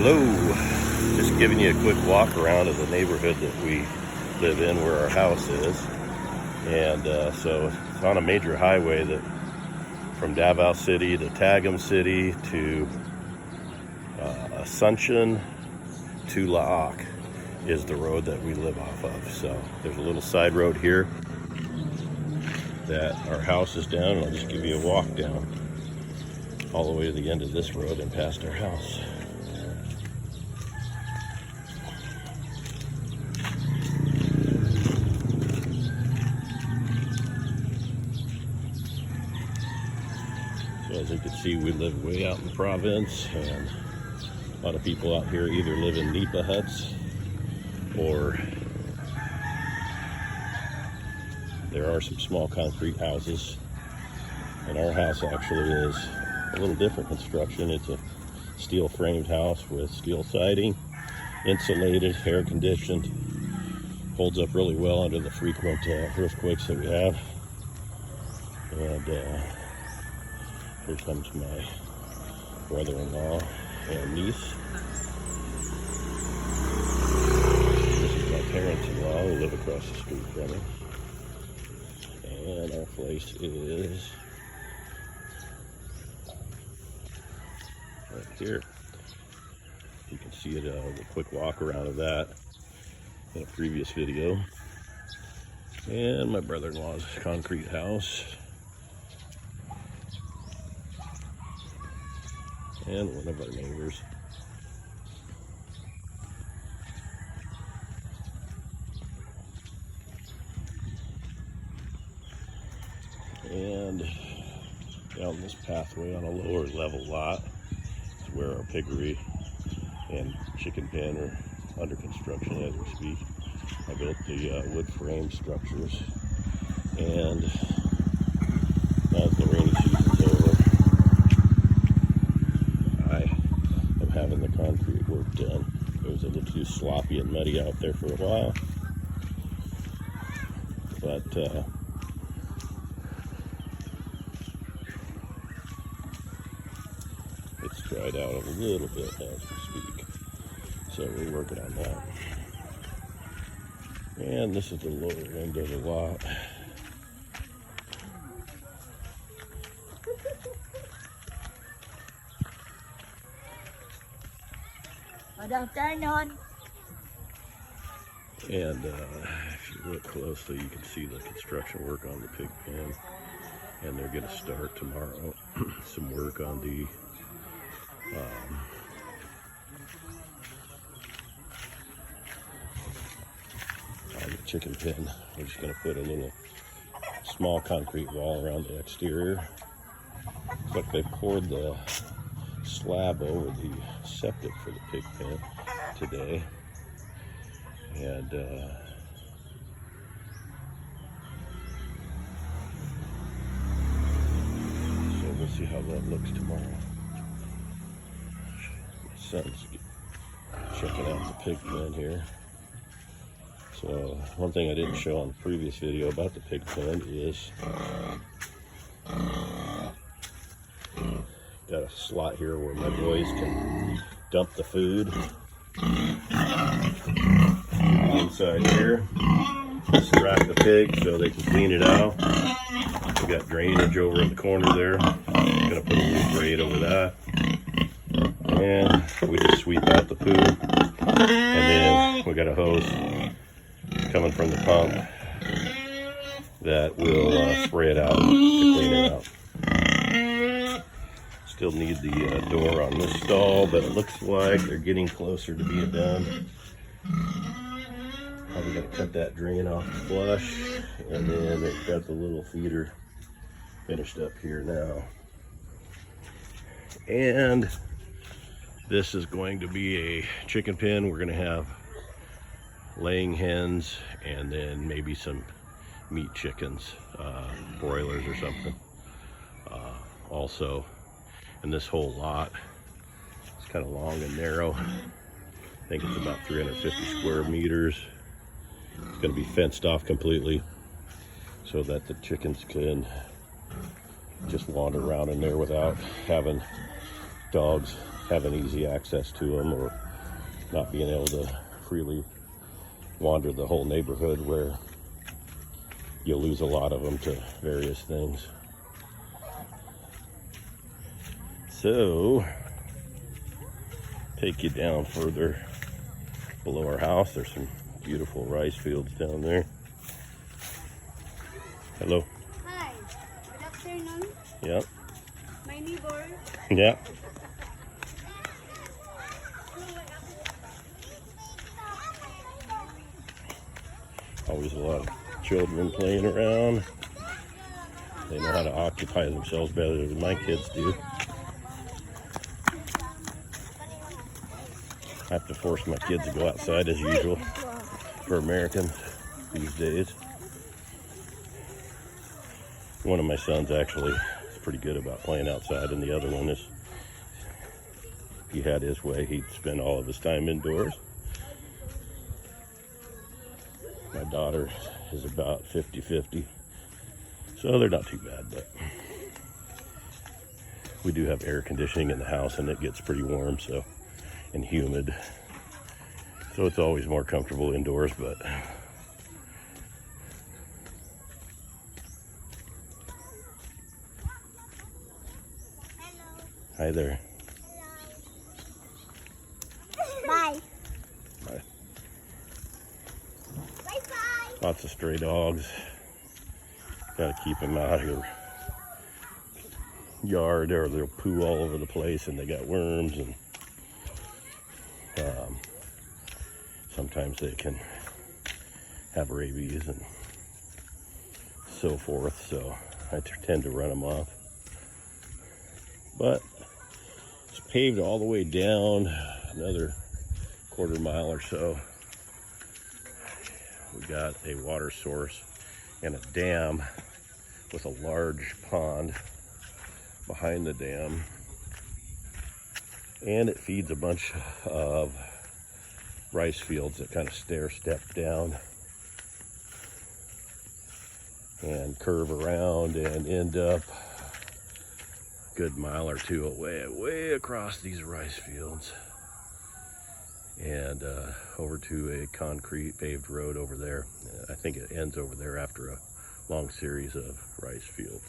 Hello, just giving you a quick walk around of the neighborhood that we live in where our house is. And so it's on a major highway that from Davao City to Tagum City to Assumption to Laak is the road that we live off of. So there's a little side road here that our house is down, and I'll just give you a walk down all the way to the end of this road and past our house. So as you can see, we live way out in the province, and a lot of people out here either live in nipa huts or there are some small concrete houses. And our house actually is a little different construction. It's a steel framed house with steel siding, insulated, air conditioned, holds up really well under the frequent earthquakes that we have. And here comes my brother-in-law and niece. This is my parents-in-law who live across the street from us. And our place is right here. You can see it, a quick walk around of that in a previous video. And my brother-in-law's concrete house. And one of our neighbors. And down this pathway on a lower level lot is where our piggery and chicken pen are under construction as we speak. I built the wood frame structures, and now that the rainy season's over, I am having the concrete work done. It was a little too sloppy and muddy out there for a while, but it's dried out a little bit as we speak, so we're working on that. And this is the lower end of the lot. Good afternoon. And if you look closely, you can see the construction work on the pig pen, and they're going to start tomorrow some work on the chicken pen. We're just going to put a little small concrete wall around the exterior. But they poured the slab over the septic for the pig pen today, and so we'll see how that looks tomorrow. My son's checking out the pig pen here. So one thing I didn't show on the previous video about the pig pen is got a slot here where my boys can dump the food inside here. Just rack the pig so they can clean it out. We got drainage over in the corner there. I'm gonna put a little grate over that, and we just sweep out the poo. And then we got a hose coming from the pump that will spray it out to clean it out. Still need the door on this stall, but it looks like they're getting closer to being done. Probably got to cut that drain off the flush, and then they've got the little feeder finished up here now. And this is going to be a chicken pen. We're going to have laying hens and then maybe some meat chickens, broilers or something. Also, and this whole lot is kind of long and narrow. I think it's about 350 square meters. It's going to be fenced off completely so that the chickens can just wander around in there without having dogs having easy access to them, or not being able to freely wander the whole neighborhood, where you'll lose a lot of them to various things. So, take you down further below our house. There's some beautiful rice fields down there. Hello. Hi. Good afternoon. Yep. My neighbor. Yeah. Always a lot of children playing around. They know how to occupy themselves better than my kids do. I have to force my kids to go outside as usual for Americans these days. One of my sons actually is pretty good about playing outside, and the other one is, if he had his way, he'd spend all of his time indoors. My daughter is about 50-50, so they're not too bad, but we do have air conditioning in the house, and it gets pretty warm, so, and humid, so it's always more comfortable indoors. But hi there. Bye. Bye. Bye-bye. Lots of stray dogs. Gotta keep them out of your yard, or they'll poo all over the place, and they got worms, and sometimes they can have rabies and so forth, so I tend to run them off. But it's paved all the way down, another quarter mile or so. We got a water source and a dam with a large pond behind the dam, and it feeds a bunch of rice fields that kind of stair step down and curve around and end up a good mile or two away, way across these rice fields, and over to a concrete paved road over there. I think it ends over there after a long series of rice fields.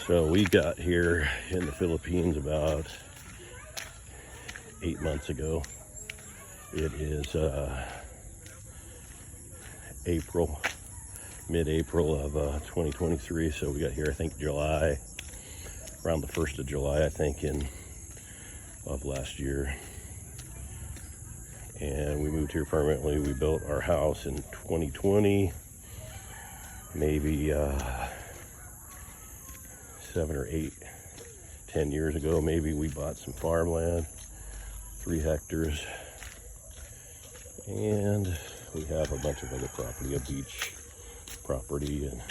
So we got here in the Philippines about 8 months ago. It is mid-April of 2023. So we got here, I think, July, around the 1st of July, I think, of last year. And we moved here permanently. We built our house in 2020, maybe 7 or 8, 10 years ago. Maybe we bought some farmland, 3 hectares, and we have a bunch of other property, a beach property, and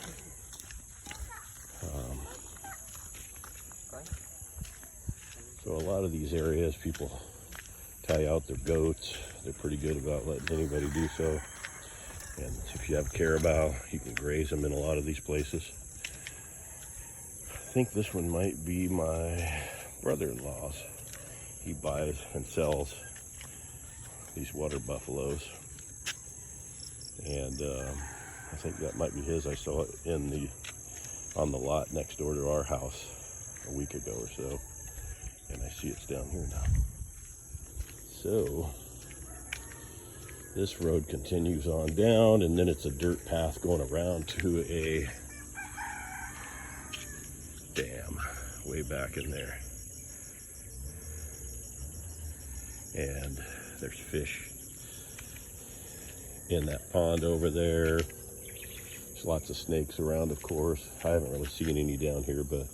so a lot of these areas people tie out their goats. They're pretty good about letting anybody do so. And if you have carabao, you can graze them in a lot of these places. I think this one might be my brother-in-law's. He buys and sells these water buffaloes, and I think that might be his. I saw it on the lot next door to our house a week ago or so, and I see it's down here now. So this road continues on down, and then it's a dirt path going around to a dam way back in there. And there's fish in that pond over there. There's lots of snakes around, of course. I haven't really seen any down here, but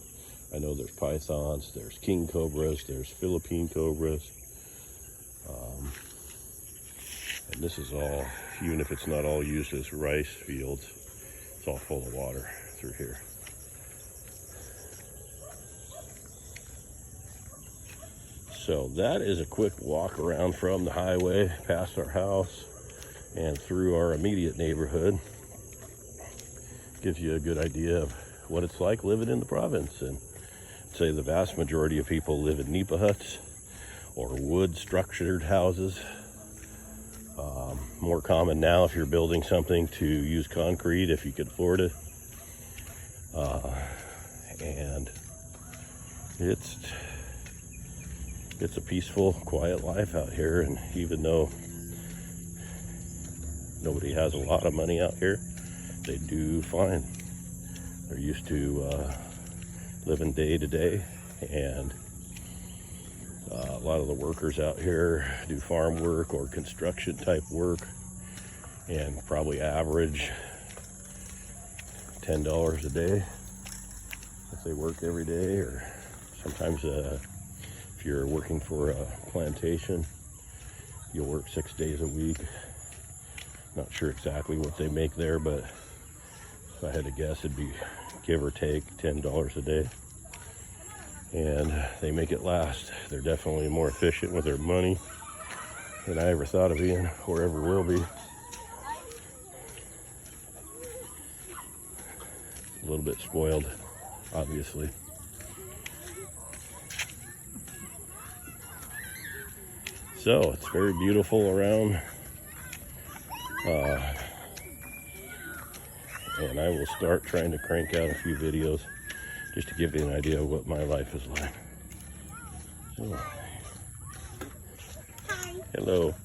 I know there's pythons, there's king cobras, there's Philippine cobras. And this is all, even if it's not all used as rice fields, it's all full of water through here. So that is a quick walk around from the highway, past our house, and through our immediate neighborhood. gives you a good idea of what it's like living in the province. And I'd say the vast majority of people live in nipa huts or wood structured houses. More common now if you're building something to use concrete if you could afford it. And it's a peaceful, quiet life out here. And even though nobody has a lot of money out here, they do fine. They're used to living day to day, and a lot of the workers out here do farm work or construction type work, and probably average $10 a day if they work every day. Or sometimes if you're working for a plantation, you'll work 6 days a week. Not sure exactly what they make there, but if I had to guess, it'd be give or take $10 a day. And they make it last. They're definitely more efficient with their money than I ever thought of being or ever will be. A little bit spoiled, obviously. So it's very beautiful around. And I will start trying to crank out a few videos just to give you an idea of what my life is like. So, Hi. hello.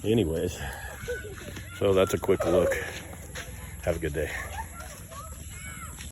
Anyways, so that's a quick look. Have a good day.